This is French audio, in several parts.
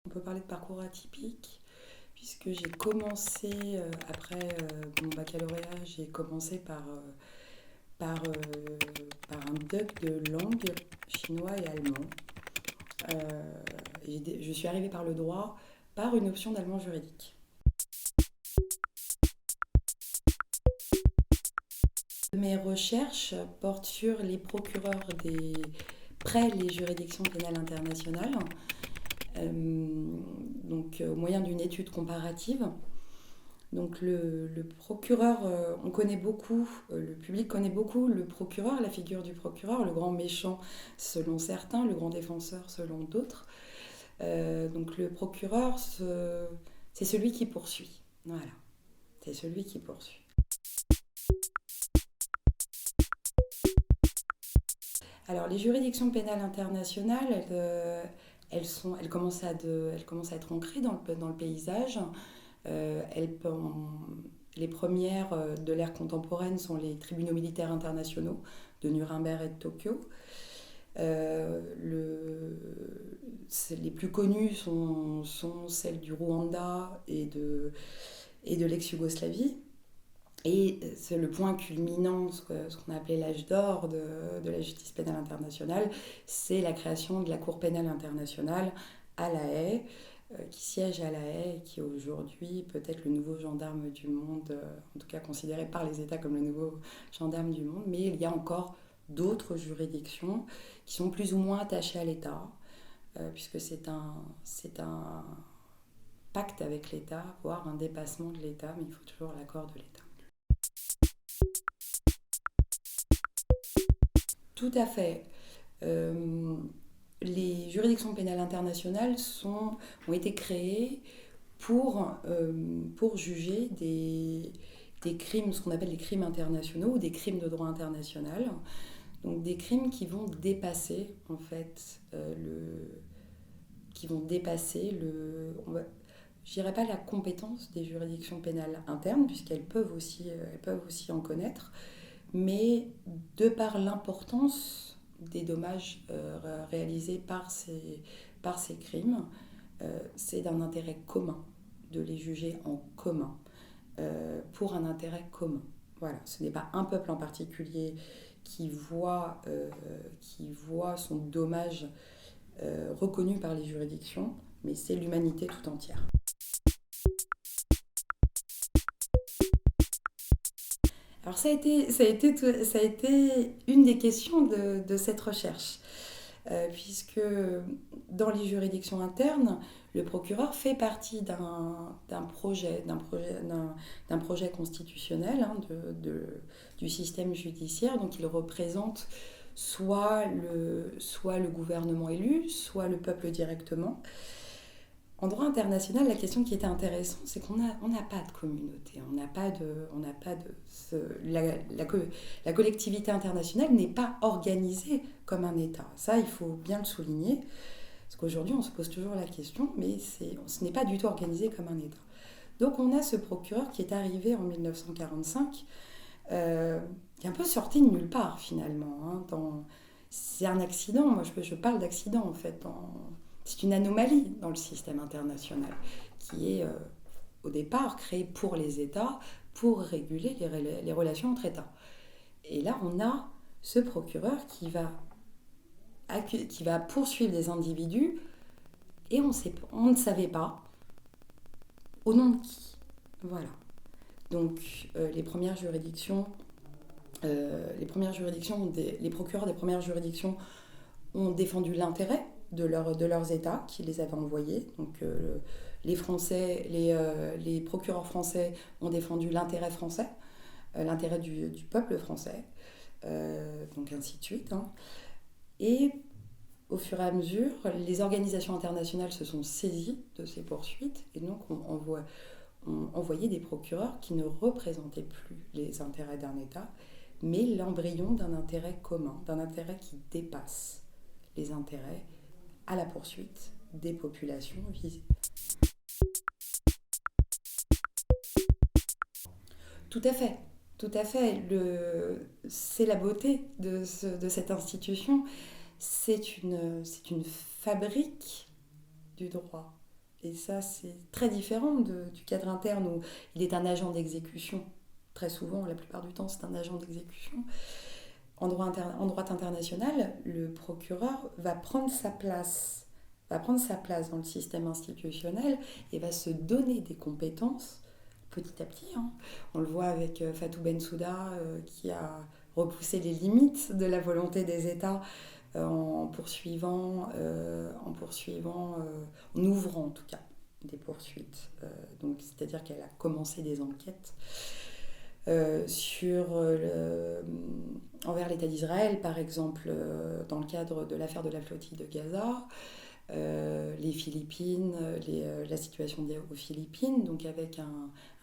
On peut parler de parcours atypique, puisque j'ai commencé, après mon baccalauréat, j'ai commencé par, euh, par un doc de langue, chinois et allemand. Je suis arrivée par le droit, par une option d'allemand juridique. Mes recherches portent sur les procureurs près les juridictions pénales internationales, au moyen d'une étude comparative. Donc le procureur, on connaît beaucoup, le public connaît beaucoup le procureur, la figure du procureur, le grand méchant selon certains, le grand défenseur selon d'autres. Donc le procureur, c'est celui qui poursuit. Voilà, c'est celui qui poursuit. Alors les juridictions pénales internationales, elles commencent à être ancrées dans le paysage. Euh, elles, les premières de l'ère contemporaine sont les tribunaux militaires internationaux de Nuremberg et de Tokyo. Les plus connues sont celles du Rwanda et de l'ex-Yougoslavie. Et c'est le point culminant, ce qu'on a appelé l'âge d'or de la justice pénale internationale, c'est la création de la Cour pénale internationale à La Haye, qui siège à La Haye et qui est aujourd'hui peut-être le nouveau gendarme du monde, en tout cas considéré par les États comme le nouveau gendarme du monde. Mais il y a encore d'autres juridictions qui sont plus ou moins attachées à l'État, puisque c'est un pacte avec l'État, voire un dépassement de l'État, mais il faut toujours l'accord de l'État. Tout à fait. Euh, les juridictions pénales internationales ont été créées pour juger des crimes, ce qu'on appelle les crimes internationaux ou des crimes de droit international. Donc des crimes qui vont dépasser en fait qui vont dépasser je dirais pas la compétence des juridictions pénales internes elles peuvent aussi en connaître, mais de par l'importance des dommages réalisés par ces crimes, c'est d'un intérêt commun de les juger en commun pour un intérêt commun. Voilà, ce n'est pas un peuple en particulier qui voit son dommage reconnu par les juridictions, mais c'est l'humanité tout entière. Alors ça a été une des questions de cette recherche, puisque dans les juridictions internes, le procureur fait partie d'un projet constitutionnel du système judiciaire, donc il représente soit le gouvernement élu, soit le peuple directement. En droit international, la question qui était intéressante, c'est qu'on n'a pas de communauté, la collectivité internationale n'est pas organisée comme un État. Ça, il faut bien le souligner, parce qu'aujourd'hui, on se pose toujours la question, mais ce n'est pas du tout organisé comme un État. Donc on a ce procureur qui est arrivé en 1945, qui est un peu sorti de nulle part finalement. C'est un accident, moi je parle d'accident en fait. C'est une anomalie dans le système international qui est au départ créée pour les États, pour réguler les relations entre États. Et là on a ce procureur qui va poursuivre des individus et on ne savait pas au nom de qui. Voilà. Donc les procureurs des premières juridictions ont défendu l'intérêt de leurs États qui les avaient envoyés. Donc les procureurs français ont défendu l'intérêt français, l'intérêt du peuple français, donc ainsi de suite. Et au fur et à mesure, les organisations internationales se sont saisies de ces poursuites et donc on envoyait des procureurs qui ne représentaient plus les intérêts d'un État, mais l'embryon d'un intérêt commun, d'un intérêt qui dépasse les intérêts à la poursuite des populations visées. Tout à fait, tout à fait. C'est la beauté de cette institution. C'est une fabrique du droit. Et ça, c'est très différent du cadre interne où il est un agent d'exécution. Très souvent, la plupart du temps, c'est un agent d'exécution. En droit international, le procureur va prendre sa place dans le système institutionnel et va se donner des compétences petit à petit. Hein. On le voit avec Fatou Bensouda qui a repoussé les limites de la volonté des États en en ouvrant en tout cas des poursuites. Donc, c'est-à-dire qu'elle a commencé des enquêtes envers l'État d'Israël, par exemple, dans le cadre de l'affaire de la flottille de Gaza, les Philippines, la situation aux Philippines, donc avec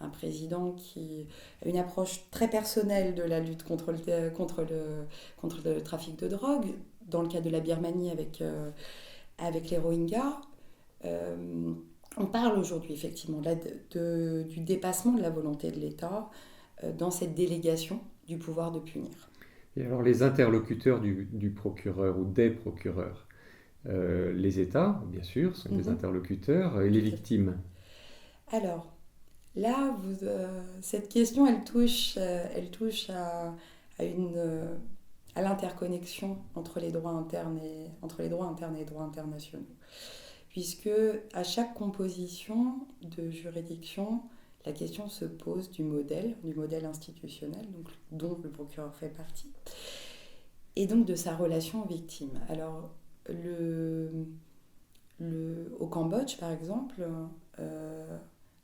un président qui a une approche très personnelle de la lutte contre le trafic de drogue, dans le cas de la Birmanie avec les Rohingyas. On parle aujourd'hui effectivement là, du dépassement de la volonté de l'État dans cette délégation du pouvoir de punir. Et alors les interlocuteurs du procureur ou des procureurs, les États, bien sûr, sont des interlocuteurs, et les victimes. Alors, là, cette question, elle touche à l'interconnexion entre les droits internes et les droits internationaux. Puisque à chaque composition de juridiction, la question se pose du modèle institutionnel, donc, dont le procureur fait partie, et donc de sa relation aux victimes. Alors, au Cambodge, par exemple,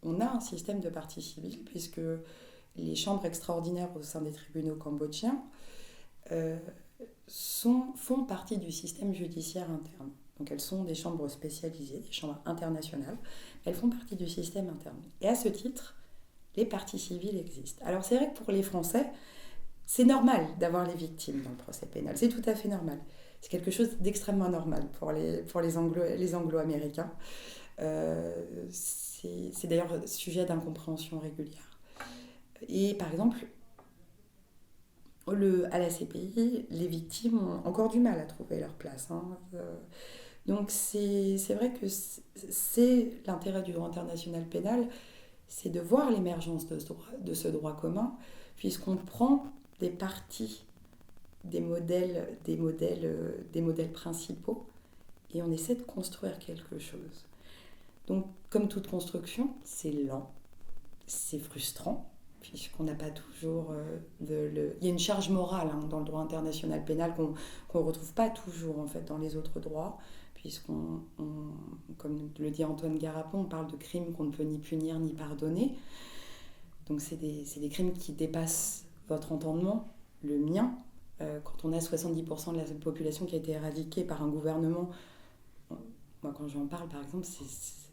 on a un système de partie civile, puisque les chambres extraordinaires au sein des tribunaux cambodgiens font partie du système judiciaire interne. Donc elles sont des chambres spécialisées, des chambres internationales. Elles font partie du système interne. Et à ce titre, les parties civiles existent. Alors c'est vrai que pour les Français, c'est normal d'avoir les victimes dans le procès pénal. C'est tout à fait normal. C'est quelque chose d'extrêmement normal pour les Anglo-Américains. C'est d'ailleurs sujet d'incompréhension régulière. Et par exemple, à la CPI, les victimes ont encore du mal à trouver leur place. Hein. Donc c'est vrai que c'est l'intérêt du droit international pénal, c'est de voir l'émergence de ce droit commun, puisqu'on prend des parties des modèles principaux et on essaie de construire quelque chose. Donc, comme toute construction, c'est lent, c'est frustrant, puisqu'on n'a pas toujours Il y a une charge morale dans le droit international pénal qu'on ne retrouve pas toujours en fait, dans les autres droits, comme le dit Antoine Garapon, on parle de crimes qu'on ne peut ni punir ni pardonner. Donc, c'est des crimes qui dépassent votre entendement, le mien. Quand on a 70% de la population qui a été éradiquée par un gouvernement, moi quand j'en parle par exemple,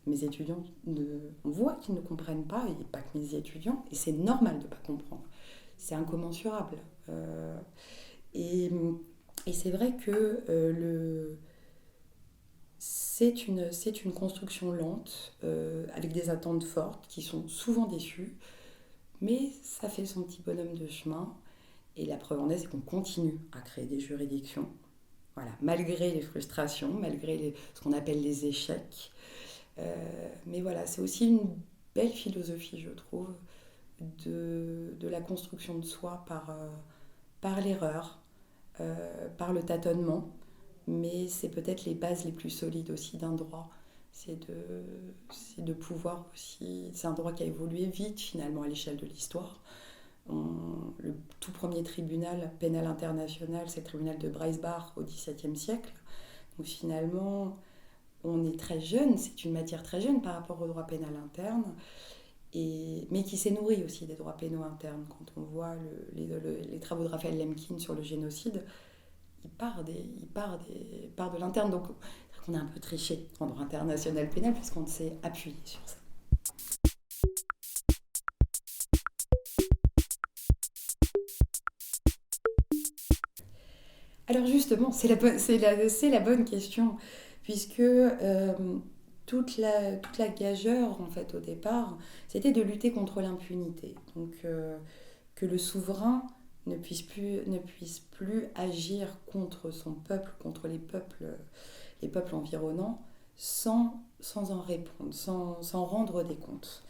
mes étudiants, on voit qu'ils ne comprennent pas, et pas que mes étudiants, et c'est normal de ne pas comprendre. C'est incommensurable. Et c'est vrai que c'est une construction lente, avec des attentes fortes qui sont souvent déçues, mais ça fait son petit bonhomme de chemin. Et la preuve en est, c'est qu'on continue à créer des juridictions, voilà, malgré les frustrations, malgré ce qu'on appelle les échecs. Mais voilà, c'est aussi une belle philosophie, je trouve, de la construction de soi par l'erreur, par le tâtonnement. Mais c'est peut-être les bases les plus solides aussi d'un droit. C'est de pouvoir aussi... C'est un droit qui a évolué vite, finalement, à l'échelle de l'histoire. Le tout premier tribunal pénal international, c'est le tribunal de Breisbach au XVIIe siècle. Donc finalement, on est très jeune, c'est une matière très jeune par rapport au droit pénal interne, mais qui s'est nourri aussi des droits pénaux internes. Quand on voit les travaux de Raphaël Lemkin sur le génocide, il part de l'interne. Donc on a un peu triché en droit international pénal puisqu'on s'est appuyé sur ça. Alors justement, c'est la bonne question, puisque toute la gageure, en fait, au départ, c'était de lutter contre l'impunité. Donc que le souverain ne puisse plus agir contre son peuple, contre les peuples environnants, sans en répondre, sans rendre des comptes.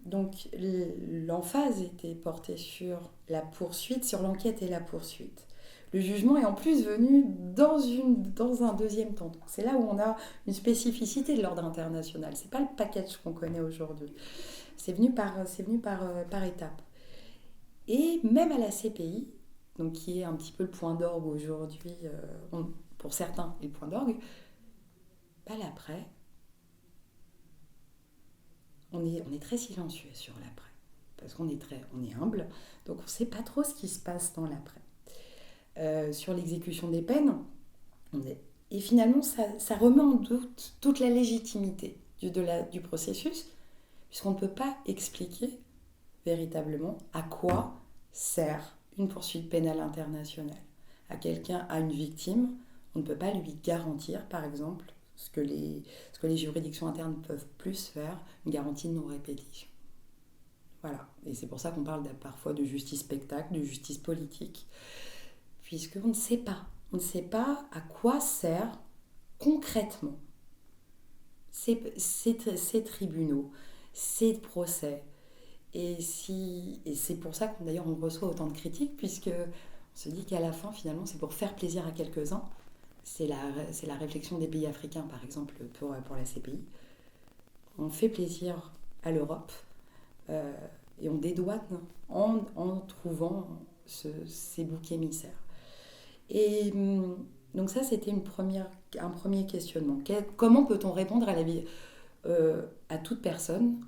Donc l'emphase était portée sur la poursuite, sur l'enquête et la poursuite. Le jugement est en plus venu dans un deuxième temps. Donc c'est là où on a une spécificité de l'ordre international. C'est pas le package qu'on connaît aujourd'hui. C'est venu par étapes. Et même à la CPI, donc qui est un petit peu le point d'orgue aujourd'hui, pour certains, et le point d'orgue, l'après, on est très silencieux sur l'après. Parce qu'on est humble, donc on ne sait pas trop ce qui se passe dans l'après. Sur l'exécution des peines, et finalement ça remet en doute toute la légitimité du processus, puisqu'on ne peut pas expliquer véritablement à quoi sert une poursuite pénale internationale. À une victime, on ne peut pas lui garantir, par exemple, ce que les juridictions internes peuvent plus faire, une garantie de non-répétition. Voilà, et c'est pour ça qu'on parle parfois de justice spectacle, de justice politique, puisqu'on ne sait pas. On ne sait pas à quoi servent concrètement ces tribunaux, ces procès. Et c'est pour ça qu'on d'ailleurs on reçoit autant de critiques, puisqu'on se dit qu'à la fin, finalement, c'est pour faire plaisir à quelques-uns. C'est la réflexion des pays africains, par exemple, pour la CPI. On fait plaisir à l'Europe et on dédouane en trouvant ces boucs émissaires. Et donc ça, c'était un premier questionnement. Comment peut-on répondre à toute personne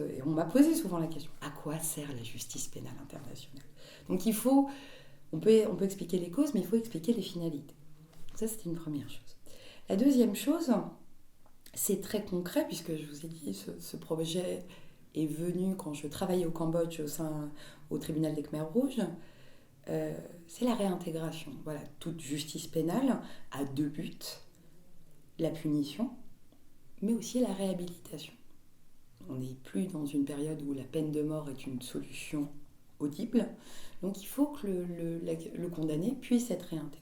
et on m'a posé souvent la question, à quoi sert la justice pénale internationale? Donc on peut expliquer les causes, mais il faut expliquer les finalités. Ça, c'était une première chose. La deuxième chose, c'est très concret, puisque je vous ai dit, ce projet est venu quand je travaillais au Cambodge au tribunal des Khmers rouges. C'est la réintégration. Voilà, toute justice pénale a deux buts, la punition, mais aussi la réhabilitation. On n'est plus dans une période où la peine de mort est une solution audible, donc il faut que le condamné puisse être réintégré.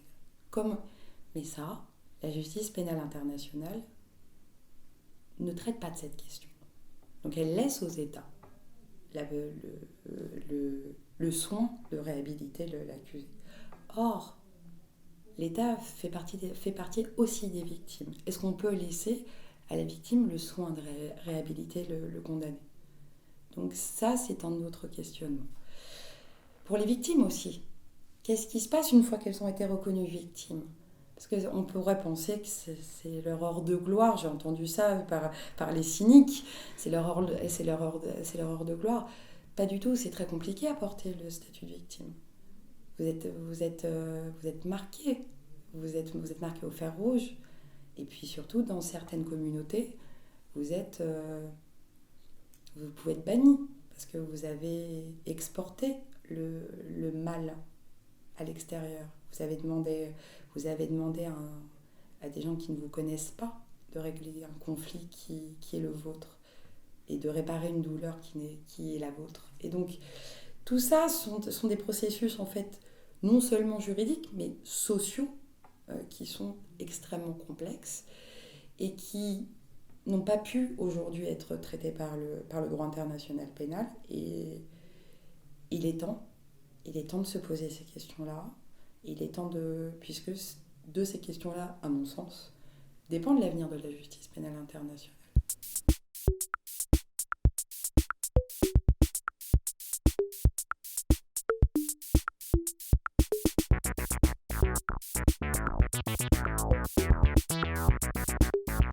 Mais ça, la justice pénale internationale ne traite pas de cette question. Donc elle laisse aux États le soin de réhabiliter l'accusé. Or, l'État fait partie aussi des victimes. Est-ce qu'on peut laisser à la victime le soin de réhabiliter le condamné? Donc ça, c'est un autre questionnement. Pour les victimes aussi, qu'est-ce qui se passe une fois qu'elles ont été reconnues victimes? Parce qu'on pourrait penser que c'est leur heure de gloire, j'ai entendu ça par les cyniques, c'est leur heure de gloire. Pas du tout, c'est très compliqué à porter le statut de victime. Vous êtes marqué, vous êtes marqué au fer rouge, et puis surtout dans certaines communautés, vous pouvez être banni, parce que vous avez exporté le mal à l'extérieur. Vous avez demandé à des gens qui ne vous connaissent pas de régler un conflit qui est le vôtre et de réparer une douleur qui est la vôtre. Et donc, tout ça sont des processus, en fait, non seulement juridiques, mais sociaux, qui sont extrêmement complexes et qui n'ont pas pu aujourd'hui être traités par le droit international pénal. Et il est temps de se poser ces questions-là. Puisque de ces questions-là, à mon sens, dépend de l'avenir de la justice pénale internationale.